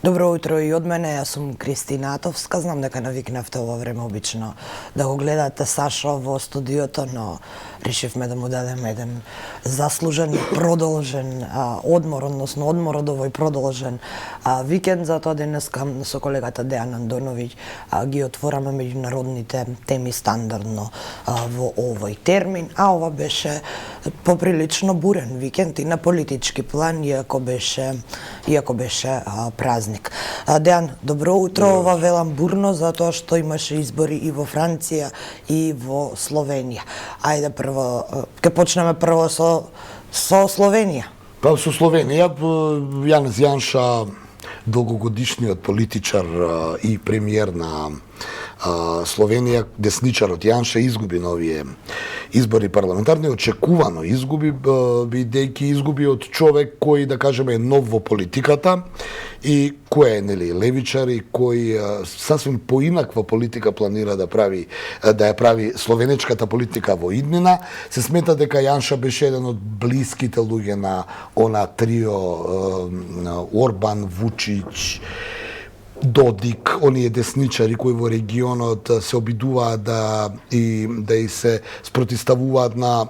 Добро утро и од мене, јас сум Кристина Атовска. Знам дека навикнавте ова време обично да го гледате Сашо во студиото, но решивме да му дадеме еден заслужен, продолжен одмор, односно одмор од овој продолжен викенд. Затоа денеска со колегата Дејан Андоновиќ ги отвораме меѓународните теми стандардно во овој термин, а ова беше поприлично бурен викенд и на политички план, иако беше празник. Дејан, добро утро. Ова велам бурно затоа што имаше избори и во Франција и во Словенија. Ајде прво, ќе почнеме прво со Словенија. Па со Словенија, Јанез Јанша, долгогодишниот политичар и премиер на Словенија, десничарот Јанша, изгуби на овие избори парламентарни, очекувано изгуби, бидејќи изгуби од човек кој, да кажеме, е нов во политиката и кој е, нели, левичар и кој сасвим поинаква политика планира да ја прави словенечката политика во иднина. Се смета дека Јанша беше еден од блиските луѓе на она трио Орбан, Вучич, Додик, оние десничари кои во регионот се обидуваат да и се спротивставуваат на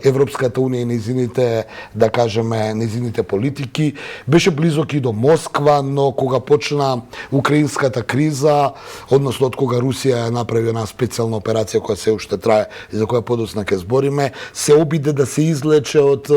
Европската унија и незините, да кажеме, незините политики. Беше близок и до Москва, но кога почна украинската криза, односно од кога Русија направи една специјална операција која се уште трае и за која подоцна ќе збориме, се обиде да се излече од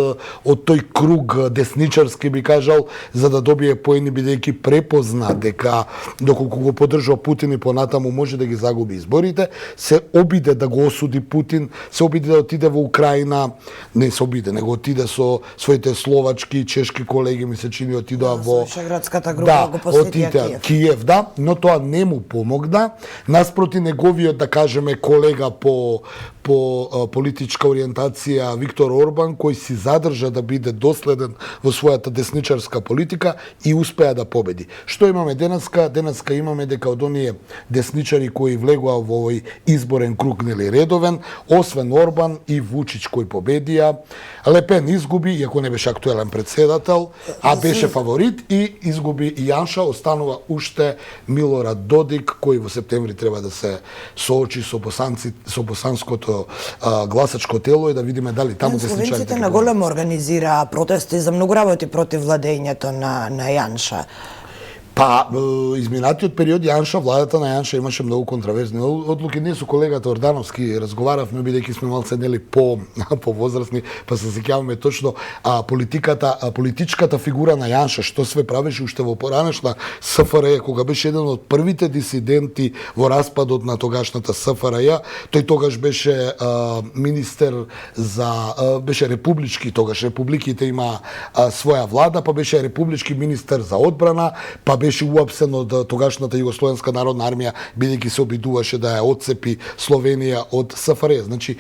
тој круг десничарски, би кажал, за да добие поени, бидејќи препозна дека доколку го поддржува Путин и понатаму може да ги загуби изборите, се обиде да го осуди Путин, се обиде да отиде во Украина, не се обиде, него отиде со своите словачки и чешки колеги, ми се чини отидоа во Вишеградската група, го посетија Киев, да, но тоа не му помогна. Наспроти неговиот, да кажеме, колега по политичка ориентација Виктор Орбан, кој си задржа да биде доследен во својата десничарска политика и успеа да победи. Што имаме денеска? Денеска имаме дека од оние десничари кои влегоа во овој изборен круг, нели, редовен, освен Орбан и Вучич кои победија, Лепен изгуби, иако не беше актуелен председател, а беше фаворит, и изгуби и Јанша, останува уште Милорад Додик, кој во септември треба да се соочи со босанското гласачко тело и да видиме дали таму десничарите. Словенците на големо организираа протести за многу работи против владењето на Јанша. Па, изминатиот период Јанша, владата на Јанша имаше многу контроверзни одлуки. Ние со колегата Ордановски разговаравме, бидејќи сме малце нели повозрастни, па се сеќаваме точно политичката фигура на Јанша, што све правеше уште во поранешна СФРЈ, кога беше еден од првите дисиденти во распадот на тогашната СФРЈ. Тој тогаш беше министер беше републички, тогаш републиките има своја влада, па беше републички министер за одбрана, па беше уапсен од тогашната Југословенска народна армија, бидејќи се обидуваше да ја отцепи Словенија од СФРЈ. Значи,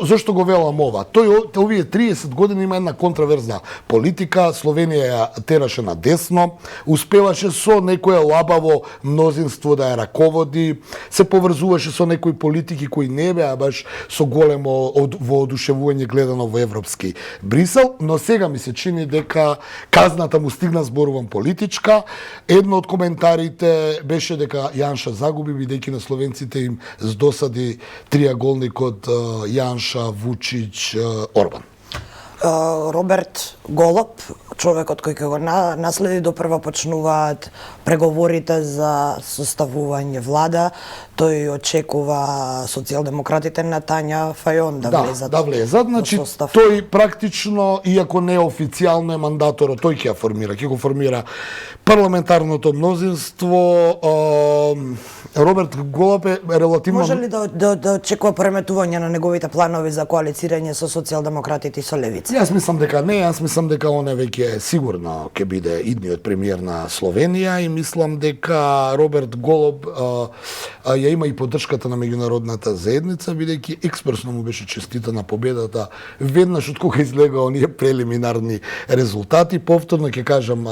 зошто го велам ова? Овие 30 години има една контраверзна политика, Словенија ја тераше на десно, успеваше со некое лабаво мнозинство да ја раководи, се поврзуваше со некои политики кои не беа баш со големо воодушевување гледано во европски Брисел, но сега ми се чини дека казната му стигна, зборувам политичка. Едно од коментарите беше дека Јанша загуби, бидејќи на словенците им здосади триаголникот Јанша, Вучич, Орбан. Роберт Голоб, човекот кој ќе го наследи, допрва почнуваат преговорите за составување влада. Тој очекува социјалдемократите на Тања Фајон да влезат. Да влезат. Значи, тој практично, иако не официјално е мандаторот, тој ќе ја формира, ќе го формира парламентарното мнозинство. Роберт Голоб е релативно... Може ли да очекува преметување на неговите планови за коалицирање со социјалдемократите и со левица? Јас мислам дека не, јас мислам дека он веќе сигурно ќе биде идниот премиер на Словенија и мислам дека Роберт Голоб ја има и поддршката на меѓународната заедница, бидејќи експресно му беше честитана победата веднаш од кога излега оние прелиминарни резултати. Повторно ќе кажам,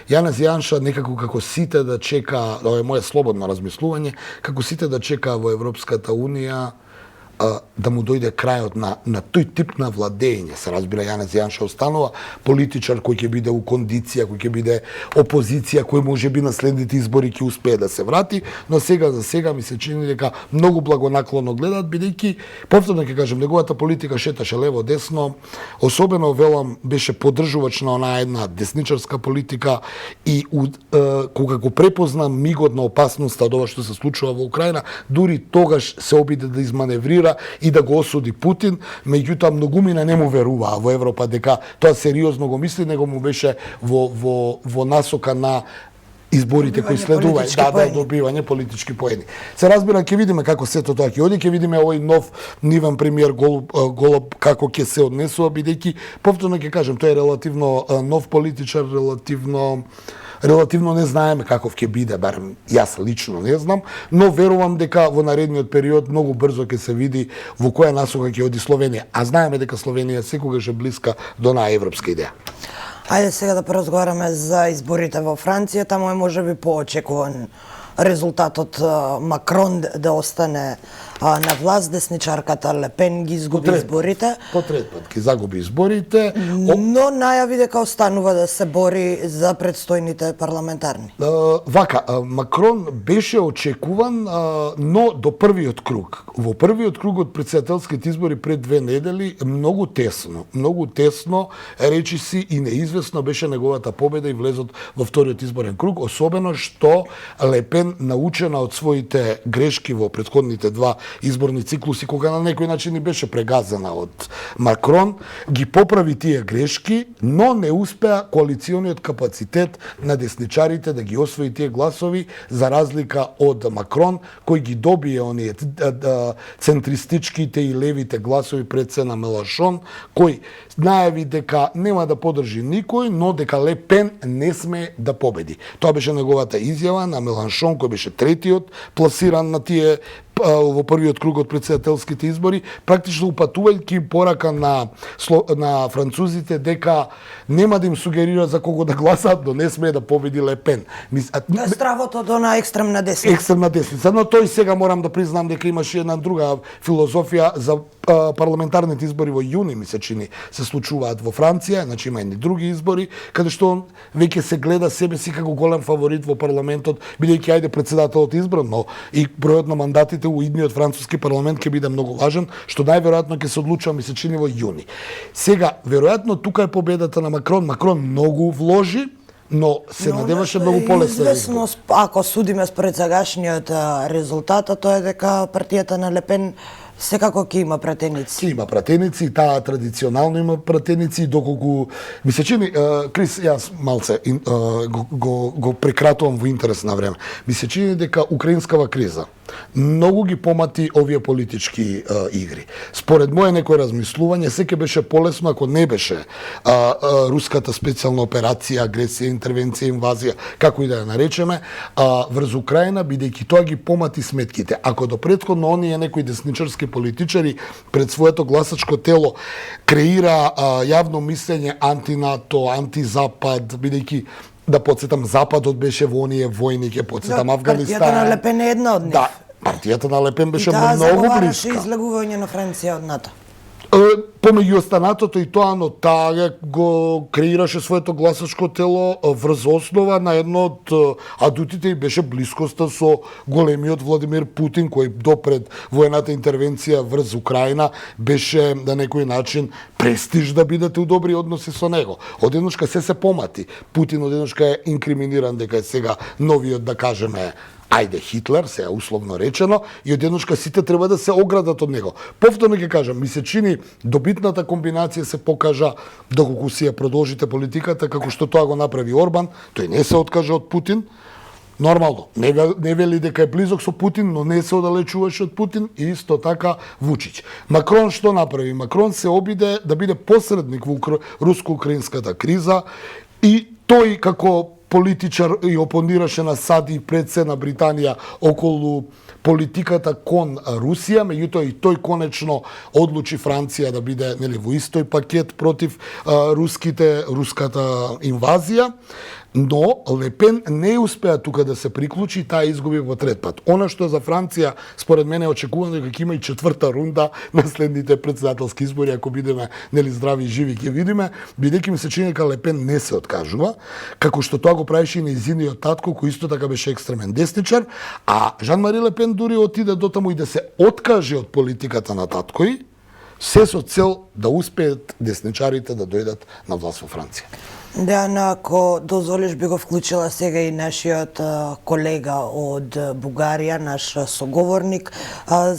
Јанез Јанша некако како сите да чека, ова е моје слободно размислување, како сите да чека во Европската унија, да му дојде крајот на тој тип на владење. Се разбира, Јанез Јанша останува политичар кој ќе биде у кондиција, кој ќе биде опозиција, кој може би на следните избори ќе успее да се врати, но сега за сега ми се чини дека многу благонаклонно гледаат, бидејќи повторно ќе кажам, неговата политика шеташе лево десно, особено велам беше поддржувач на онаа една десничарска политика и кога го препозна мигот на опасноста од ова што се случува во Украина, дури тогаш се обиде да изманеврира и да го осуди Путин, меѓутоа многумина не му веруваа во Европа дека тоа сериозно го мисли, него му беше во насока на изборите кои следува, добивање политички поени. Се разбира, ќе видиме како сето тоа ќе оди, ќе видиме овој нов нивен премиер Голуб како ќе се однесува, бидејќи повторно ќе кажем, тој е релативно нов политичар, релативно не знаеме каков ќе биде, барем јас лично не знам, но верувам дека во наредниот период многу брзо ќе се види во која насока ќе оди Словенија, а знаеме дека Словенија секогаш е блиска до на европска идеја. Ајде сега да поразговараме за изборите во Франција, таму е можеби поочекуван резултатот Макрон да остане на власт, десничарката Ле Пен ги изгуби изборите. По трет пат ги загуби изборите. Но најави дека останува да се бори за предстојните парламентарни. Вака, Макрон беше очекуван, но до првиот круг. Во првиот круг од претседателските избори пред 2 недели, многу тесно, речиси и неизвестно беше неговата победа и влезот во вториот изборен круг, особено што Ле Пен, научена од своите грешки во претходните 2 изборни циклуси, кога на некој начин и беше прегазена од Макрон, ги поправи тие грешки, но не успеа коалициониот капацитет на десничарите да ги освои тие гласови, за разлика од Макрон, кој ги добие оние центристичките и левите гласови пред се на Меланшон, кој најави дека нема да поддржи никој, но дека Ле Пен не сме да победи. Тоа беше неговата изјава на Меланшон, кој беше третиот пласиран на тие во првиот круг од претседателските избори, практично упатувајќи порака на французите дека нема да им сугерира за кого да гласат, но не смее да победи Ле Пен. Стравото до на екстремна десница. Екстремна десница, но тој сега морам да признам дека имаше една друга филозофија за парламентарните избори во јуни, ми се чини, се случуваат во Франција, значи има и други избори, каде што он веќе се гледа себе си како голем фаворит во парламентот, бидејќи ајде претседателот избран, но и бројот на мандатите у идниот француски парламент ќе биде многу важен, што најверојатно ќе се одлучува, ми се чини, во јуни. Сега, веројатно тука е победата на Макрон. Макрон многу вложи, но се надеваше многу полесно. Известно, ако судиме според сегашниот резултат, тоа е дека партијата на Ле Пен секако ќе има пратеници. Ќе има пратеници, таа традиционално има пратеници, доколку ми се чини, Крис, јас малце го прекратувам во интерес на време. Ми се чини дека украинскава криза многу ги помати овие политички игри. Според моје некој размислување, секој беше полесно ако не беше руската специјална операција, агресија, интервенција, инвазија, како и да ја наречеме, врз Украина, бидејќи тоа ги помати сметките. Ако до претходно оние некои десничарски политичари пред своето гласачко тело креира јавно мислење анти-НАТО, анти-Запад, бидејќи да подсетам, Западот беше во оние војни, ќе подсетам Авганистан. Партијата на Ле Пен е една од нив. Да, партијата на Ле Пен беше многу блиска. И таа заговараше излегување на Франција од НАТО. Помеѓу останатото и тоа, но таа го креираше своето гласачко тело врз основа на едно од адутите и беше блискоста со големиот Владимир Путин, кој допред воената интервенција врз Украина беше на некој начин престиж да бидете у добри односи со него. Одеднашка се помати. Путин одеднашка е инкриминиран дека е сега новиот, да кажеме, ајде Хитлер, се условно речено, и одеднашка сите треба да се оградат од него. Повторно ќе кажам, ми се чини добитната комбинација се покажа доколку си ја продолжите политиката како што тоа го направи Орбан, тој не се откажа од Путин. Нормално, не вели дека е близок со Путин, но не се оддалечуваше од Путин, и исто така Вучич. Макрон што направи? Макрон се обиде да биде посредник во руско-украинската криза и тој како политичар и опонираше на САД и пред се на Британија околу политиката кон Русија, меѓутоа и тој конечно одлучи Франција да биде, нели, во истој пакет против руската инвазија. Но Лепен не успеа тука да се приклучи и таа изгуби во трет пат. Она што за Франција според мене е очекувано дека има и четврта рунда на следните претседателски избори, ако бидеме нели здрави и живи ќе видиме, бидејќи ми се чини дека Лепен не се откажува, како што тоа го правеше и нејзиниот татко, кој исто така беше екстремен десничар, а Жан-Мари Лепен дури отиде дотаму и да се откаже од политиката на таткој, се со цел да успеат десничарите да дојдат на власт во Франција. Дејана, ако дозволиш, би го вклучила сега и нашиот колега од Бугарија, наш соговорник,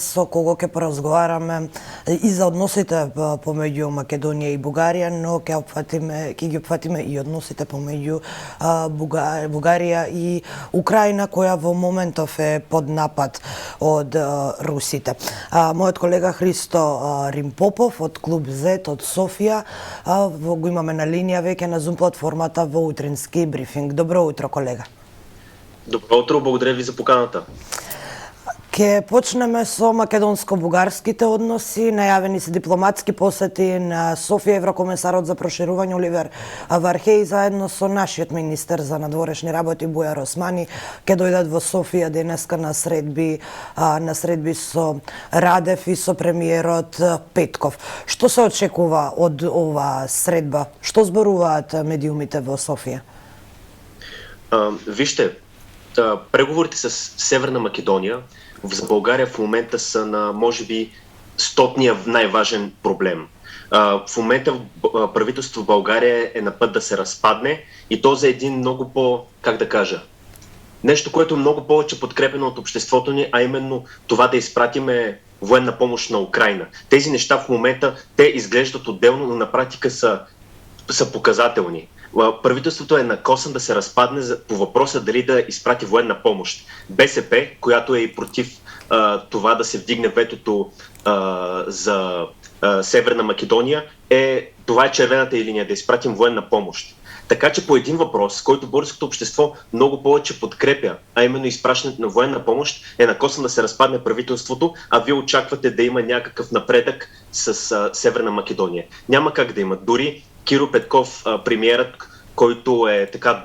со кого ќе поразговараме и за односите помеѓу Македонија и Бугарија, но ќе ги опфатиме и односите помеѓу Бугарија и Украина, која во моментов е под напад од русите. Мојот колега Христо Римпопов од Клуб Z од Софија го имаме на линија веќе на Zoom платформата во утрински брифинг. Добро утро, колега. Добро утро, благодаря ви за поканата. Ке почнеме со македонско-бугарските односи. Најавени се дипломатски посети на Софија. Еврокомесарот за проширување Оливер Вархеј заедно со нашиот министер за надворешни работи Бујар Османи ке дојдат во Софија денеска на средби со Радев и со премиерот Петков. Што се очекува од оваа средба? Што зборуваат медиумите во Софија? Вижте, преговорите с Северна Македонија за България в момента са на, може би, 100-ния най-важен проблем. В момента правителството в България е на път да се разпадне и то за един много нещо, което е много повече подкрепено от обществото ни, а именно това да изпратиме военна помощ на Украина. Тези неща в момента, те изглеждат отделно, но на практика са показателни. Правителството е накосан да се разпадне по въпроса дали да изпрати военна помощ. БСП, която е и против това да се вдигне ветото за Северна Македония, това е червената линия, да изпратим военна помощ. Така че по един въпрос, който българското общество много повече подкрепя, а именно изпращането на военна помощ, е накосан да се разпадне правителството, а вие очаквате да има някакъв напредък с Северна Македония. Няма как да има. Дори Киро Петков, премиерът, който е така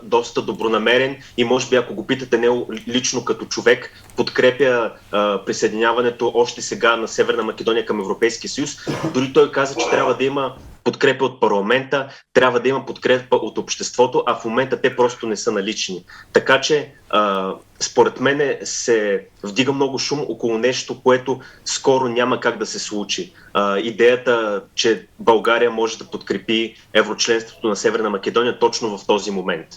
доста добронамерен и може би ако го питате него лично като човек, подкрепя присъединяването още сега на Северна Македония към Европейския съюз. Дори той каза, че трябва да има подкрепа от парламента, трябва да има подкрепа от обществото, а в момента те просто не са налични. Така че, според мен се вдига много шум около нещо, което скоро няма как да се случи. Идеята, че България може да подкрепи еврочленството на Северна Македония точно в този момент.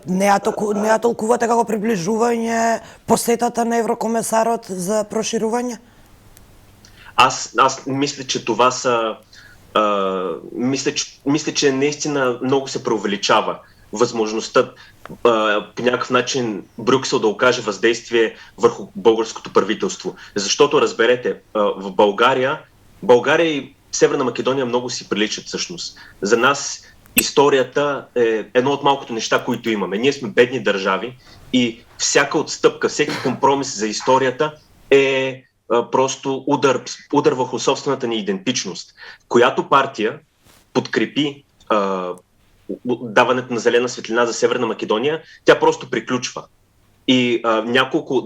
Не ја толкувате како приближување посетата на еврокомесарот за проширување? Аз мисля, че това са... Мисля, че наистина много се преувеличава възможността по някакъв начин Брюксел да окаже въздействие върху българското правителство. Защото, разберете, в България и Северна Македония много си приличат всъщност. За нас историята е едно от малкото неща, които имаме. Ние сме бедни държави и всяка отстъпка, всеки компромис за историята е просто удар върху собствената ни идентичност. Която партия подкрепи даването на зелена светлина за Северна Македония, тя просто приключва. И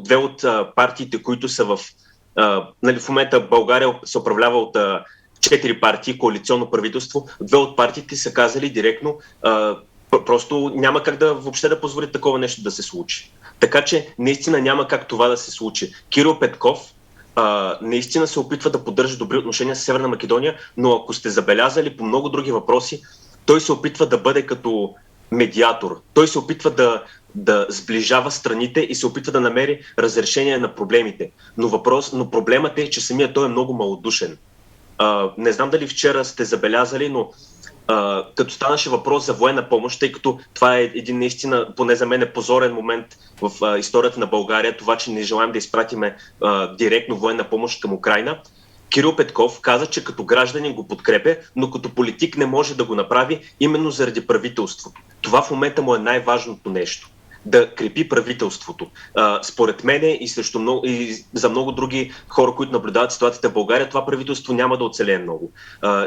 две от партиите, които са в момента България се управлява от 4 партии, коалиционно правителство, две от партиите са казали директно, просто няма как въобще да позволят такова нещо да се случи. Така че наистина няма как това да се случи. Кирил Петков наистина се опитва да поддържа добри отношения с Северна Македония, но ако сте забелязали по много други въпроси, той се опитва да бъде като медиатор. Той се опитва да сближава страните и се опитва да намери разрешение на проблемите. Но проблемът е, че самият той е много малодушен. Не знам дали вчера сте забелязали, но като станаше въпрос за военна помощ, тъй като това е един наистина, поне за мен е позорен момент в историята на България, това, че не желаем да изпратиме директно военна помощ към Украина, Кирил Петков каза, че като гражданин го подкрепя, но като политик не може да го направи именно заради правителството. Това в момента му е най-важното нещо. да крепи правителството. Според мене и за много други хора, които наблюдават ситуацията в България, това правителство няма да оцелее много.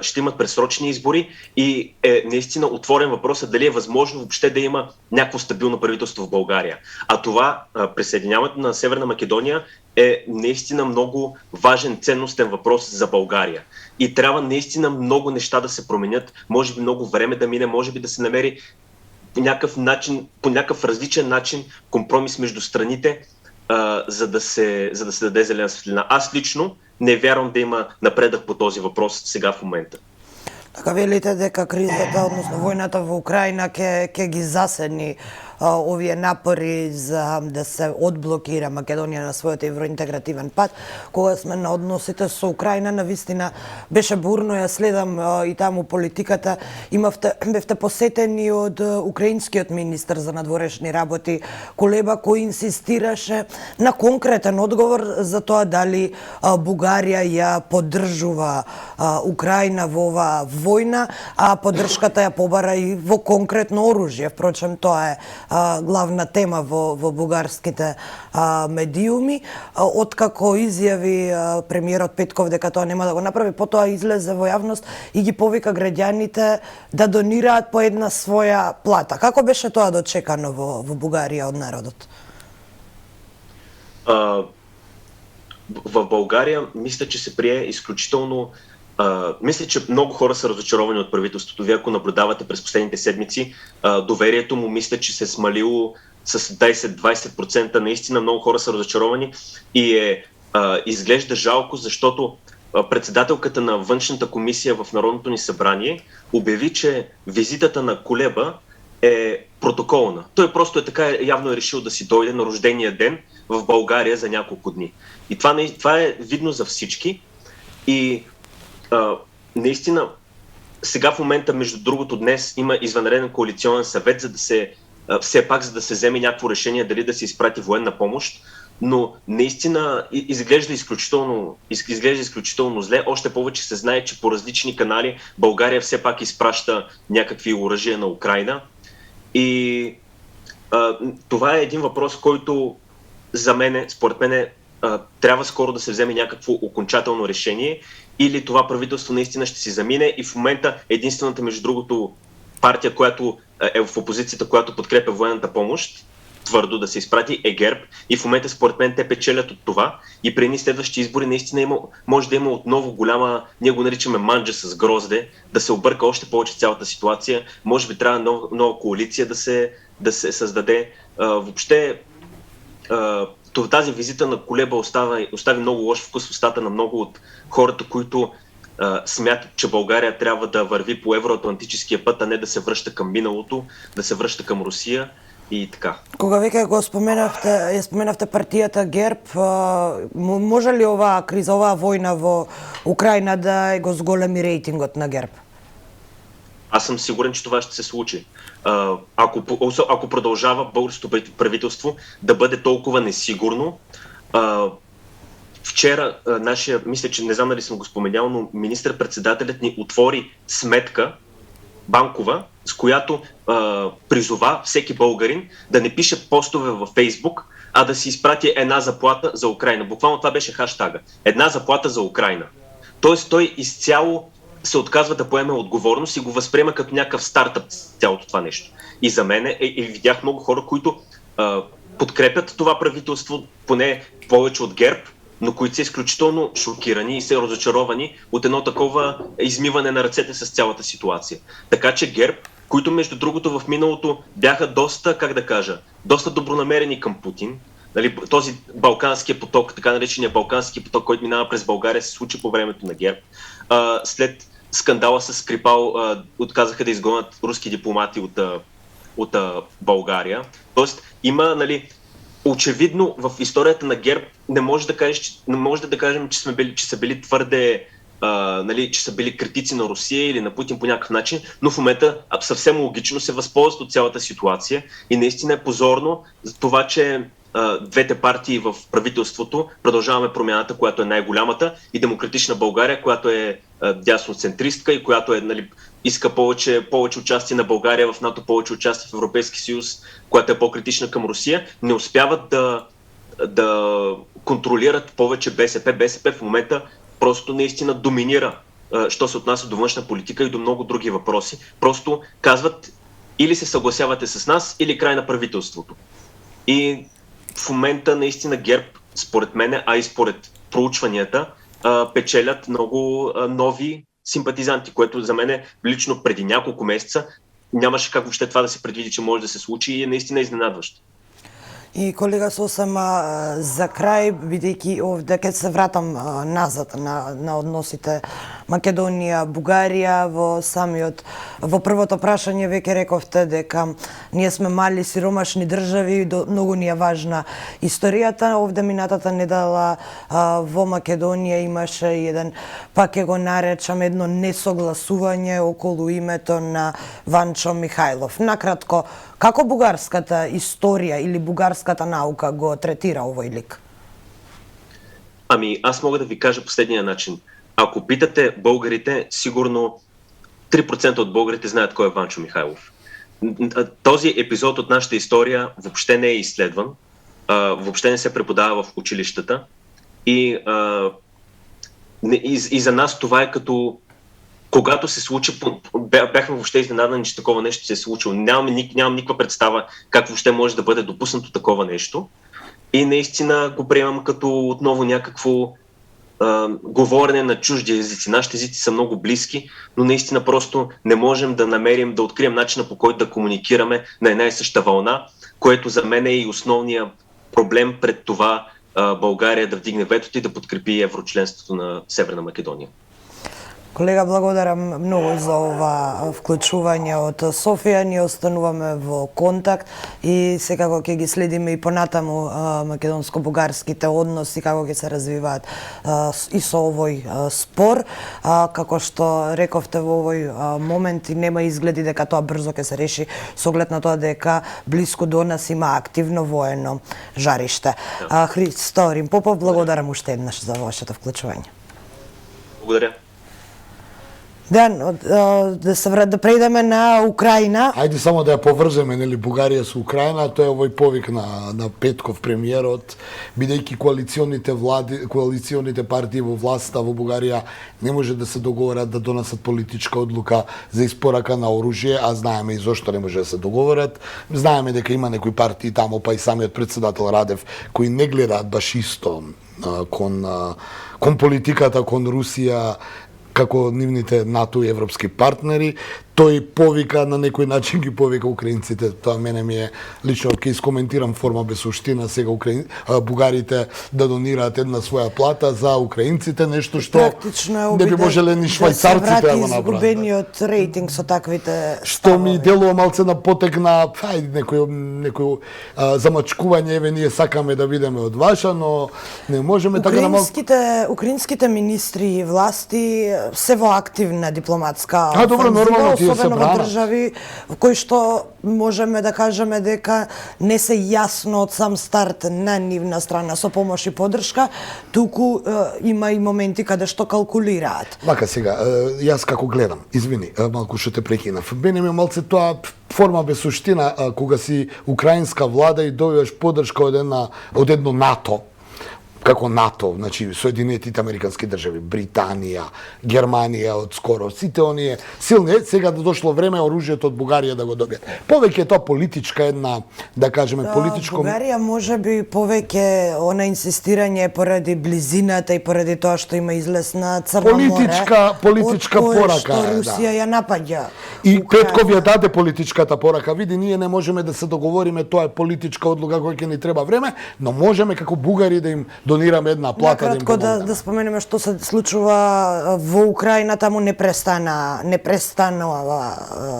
Ще имат предсрочни избори и е наистина отворен въпросът дали е възможно въобще да има някакво стабилно правителство в България. А това присъединяването на Северна Македония е наистина много важен, ценностен въпрос за България. И трябва наистина много неща да се променят, може би много време да мине, може би да се намери по някакъв различен начин компромис между страните, за да се даде зелена светлина. Аз лично не вярвам да има напредък по този въпрос сега в момента. Така велите дека кризата, односно војната во Украина ќе ги заседни овие напори за да се одблокира Македонија на својот евроинтегративен пат. Кога сме на односите со Украина, навистина беше бурно, ја следам и таму политиката. Бевте посетени од украинскиот министер за надворешни работи Кулеба, кој инсистираше на конкретен одговор за тоа дали Бугарија ја поддржува Украина во оваа војна, а поддршката ја побара и во конкретно оружје. Впрочем, тоа е главна тема во бугарските медиуми. Откако изјави премиерот Петков дека тоа нема да го направи, потоа излезе во јавност и ги повика граѓаните да донираат по една своја плата. Како беше тоа дочекано во Бугарија од народот? В България мисля, че се прие изключително. Мисля, че много хора са разочаровани от правителството. Вие, ако наблюдавате през последните седмици, доверието му мисля, че се е смалило с 10-20%. Наистина много хора са разочаровани и изглежда жалко, защото председателката на външната комисия в Народното ни събрание обяви, че визитата на Кулеба е протоколна. Той просто явно е решил да си дойде на рождения ден в България за няколко дни. И това е видно за всички. И наистина, сега в момента, между другото, днес има извънреден коалиционен съвет, за да се вземе някакво решение дали да се изпрати военна помощ, но наистина изглежда изключително зле. Още повече се знае, че по различни канали България все пак изпраща някакви оръжия на Украина. И това е един въпрос, който според мен, трябва скоро да се вземе някакво окончателно решение, или това правителство наистина ще си замине. И в момента единствената, между другото, партия, която е в опозицията, която подкрепя военната помощ, твърдо да се изпрати, е ГЕРБ. И в момента, според мен, те печелят от това. И при едни следващи избори наистина може да има отново голяма, ние го наричаме манджа с грозде, да се обърка още повече цялата ситуация. Може би трябва нова коалиция да се създаде. Въобще, тази визита на Кулеба остави много лош вкус в устата на много от хората, които смятат, че България трябва да върви по евроатлантическия път, а не да се връща към миналото, да се връща към Русия и така. Кога веќе го споменавте партијата ГЕРБ, може ли оваа криза, оваа војна во Украина да го зголеми рейтингот на ГЕРБ? Аз съм сигурен, че това ще се случи. Ако продължава българското правителство да бъде толкова несигурно. Вчера мисля, че не знам дали съм го споменял, но министър-председателят ни отвори сметка банкова, с която призова всеки българин да не пише постове във Фейсбук, а да си изпрати една заплата за Украина. Буквално това беше хаштага. Една заплата за Украина. Тоест той изцяло се отказва да поеме отговорност и го възприема като някакъв стартъп цялото това нещо. И за мен видях много хора, които подкрепят това правителство, поне повече от ГЕРБ, но които са изключително шокирани и са разочаровани от едно такова измиване на ръцете с цялата ситуация. Така че ГЕРБ, които между другото в миналото бяха доста добронамерени към Путин, нали, този Балканския поток, така наречения Балкански поток, който минава през България, се случи по времето на ГЕРБ. След скандала с Скрипал отказаха да изгонят руски дипломати от България. Тоест има, нали, очевидно в историята на ГЕРБ не може да кажем, че са били твърде, че са били критици на Русия или на Путин по някакъв начин, но в момента съвсем логично се възползват от цялата ситуация и наистина е позорно за това, че двете партии в правителството, Продължаваме промяната, която е най-голямата, и Демократична България, която е дясноцентристка и която иска повече участие на България в НАТО, повече участие в Европейски съюз, която е по-критична към Русия, не успяват да контролират повече БСП. БСП в момента просто наистина доминира, що се отнася до външна политика и до много други въпроси. Просто казват: или се съгласявате с нас, или край на правителството. И в момента наистина ГЕРБ, според мен, а и според проучванията, печелят много нови симпатизанти, което за мен лично преди няколко месеца нямаше как въобще това да се предвиди, че може да се случи, и е наистина изненадващо. И колега Сосем, за крај, бидејќи овде ќе се вратам назад на односите Македонија, Бугарија, во првото прашање веќе рековте дека ние сме мали сиромашни држави, многу ни е важна историјата. Овде минатата недела во Македонија имаше еден, пак ќе го наречам, едно несогласување околу името на Ванчо Михајлов. Накратко, како бугарската историја или бугарската наука го третира овој лик? Ами, аз мога да ви кажа последния начин. Ако питате българите, сигурно 3% от българите знаят кой е Ванчо Михайлов. Този епизод от нашата история въобще не е изследван, въобще не се преподава в училищата и за нас това е като когато се случи, бяхме въобще изненадани, че такова нещо се е случило. Нямам никаква представа как въобще може да бъде допуснато такова нещо. И наистина го приемам като отново някакво говорене на чужди езици. Нашите езици са много близки, но наистина просто не можем да намерим, да открием начина, по който да комуникираме на една и съща вълна, което за мен е и основният проблем пред това България да вдигне ветото и да подкрепи еврочленството на Северна Македонија. Колега, благодарам многу за ова вклучување од Софија. Ние остануваме во контакт и секако ќе ги следиме и понатаму македонско-бугарските односи, како ќе се развиваат и со овој спор. Како што рековте, во овој момент нема изгледи дека тоа брзо ќе се реши, со оглед на тоа дека блиску до нас има активно воено жариште. Христо Римпопов, благодарам уште еднаш за вашето вклучување. Благодаря. Да прејдеме на Украина. Ајде само да ја поврземе, нели, Бугарија со Украина, тоа е овој повик на Петков, премиерот, бидејќи коалиционите партии во власта во Бугарија не може да се договорат да донесат политичка одлука за испорака на оружје, а знаеме и зошто не може да се договорат. Знаеме дека има некои партии таму, па и самиот председател Радев, кои не гледаат баш исто кон политиката, кон Русија, како нивните НАТО и европски партнери. Тој повика, на некој начин ги повика украинците. Тоа мене ми е лично, ќе искоментирам форма без суштина, сега бугарите да донираат една своја плата за украинците, нешто што практично не би можеле ни швајцарците да го направат. Изгубениот рейтинг со таквите што ми делува малце на потек на некој замачкување, еве ние сакаме да видиме од ваша, но не можеме така да Украинските министри и власти се во активна дипломатска добро, нормално, особено во држави во кои што можеме да кажеме дека не се јасно од сам старт на нивна страна со помош и поддршка, туку има и моменти каде што калкулираат. Вака сега, јас како гледам, извини, малку што те прекинав. Мене ми малце тоа форма без суштина, кога си украинска влада и добиваш поддршка од едно НАТО, како НАТО, значи Соединетите Американски држави, Британија, Германија, одскоро, сите оние силни, сега да дошло време оружјето од Бугарија да го добијат. Повеќе тоа политичка една, да кажеме, политичко... Бугарија може би повеќе она инсистирање поради близината и поради тоа што има излез на Црно море. Политичка порака, што Русија ја напаѓа. И Петков ја даде политичката порака. Види, ние не можеме да се договориме, тоа е политичка одлука која ќе ни треба време, но можеме како бугари да им донираме една плата да им помогнеме. Накратко да споменеме што се случува во Украина, таму не престанува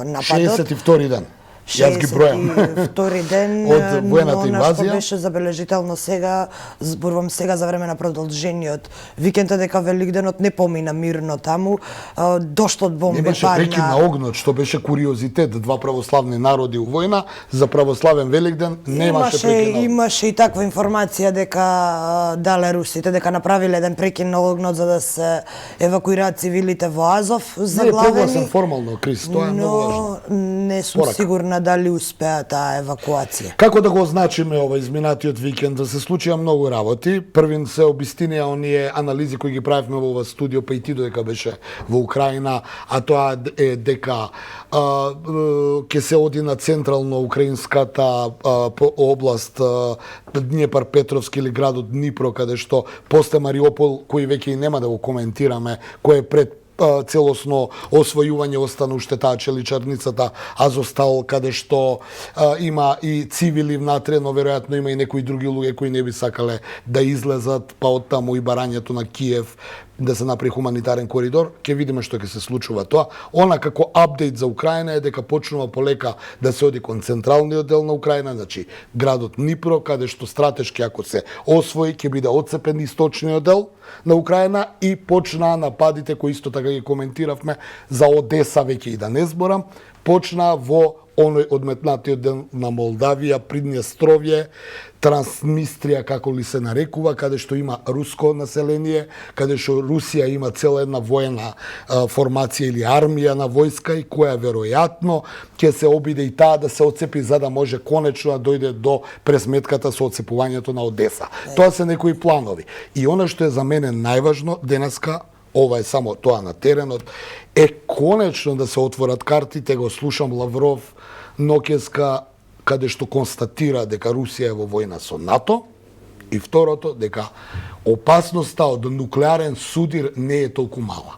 нападот. 62 ден. Јас ги бројам. 62 ден, Од воената но инвазија. што беше забележително сега, зборувам сега за време на продолжениот викенд е дека Великденот не помина мирно таму, дошто од бомби Немаше прекид на огнот, што беше куриозитет, два православни народи у војна, за православен Великден немаше прекид на огнот. Имаше и таква информација дека дале русите дека направиле еден прекин на огнот за да се евакуираат цивилите во Азов Не е заглавени. прогласен формално, Крис, тоа е многу важно. Но не сум Порака. сигурна дали успеа таа евакуација. Како да го означиме ова изминатиот викенд? Да се случија многу работи. Првин се обистинија оние анализи кои ги правевме во ова студио, па и ти додека беше во Украина, а тоа е дека ќе се оди на централно украинската област Днепар Петровски или градот Днипро, каде што после Мариупол, кој веќе и нема да го коментираме, кој е пред целосно освојување остана уште таа челичарницата Азовстал, каде што има и цивили внатре, но веројатно има и некои други луѓе кои не би сакале да излезат, па оттаму и барањето на Киев да се направи хуманитарен коридор. Ќе видиме што ќе се случува тоа. Она како апдейт за Украина е дека почнува полека да се оди кон централниот дел на Украина, значи градот Днипро, каде што стратешки ако се освои ќе биде отцепен источниот дел на Украина и почнаа нападите кои исто така ги коментиравме за Одеса, веќе и да не зборам, почнаа во оној одметнатиот дел на Молдавија, Приднестровје, Транснистрија, како ли се нарекува, каде што има руско население, каде што Русија има цела една воена формација или армија на војска и која веројатно ќе се обиде и таа да се оцепи за да може конечно да дојде до пресметката со оцепувањето на Одеса. Тоа се некои планови. И она што е за мене најважно денеска, ова е само тоа на теренот, е конечно да се отворат картите, го слушам Лавров ноќеска, каде што констатира дека Русија е во војна со НАТО, и второто, дека опасноста од нуклеарен судир не е толку мала.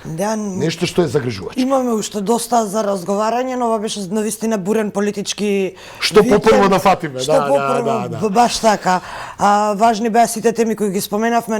Нешто што е загрижувачко. Имаме уште доста за разговарање, но ова беше навистина бурен политички Што викенд. попрво да фатиме, Што да, попрво, да. баш така. Важни беа сите теми кои ги споменавме,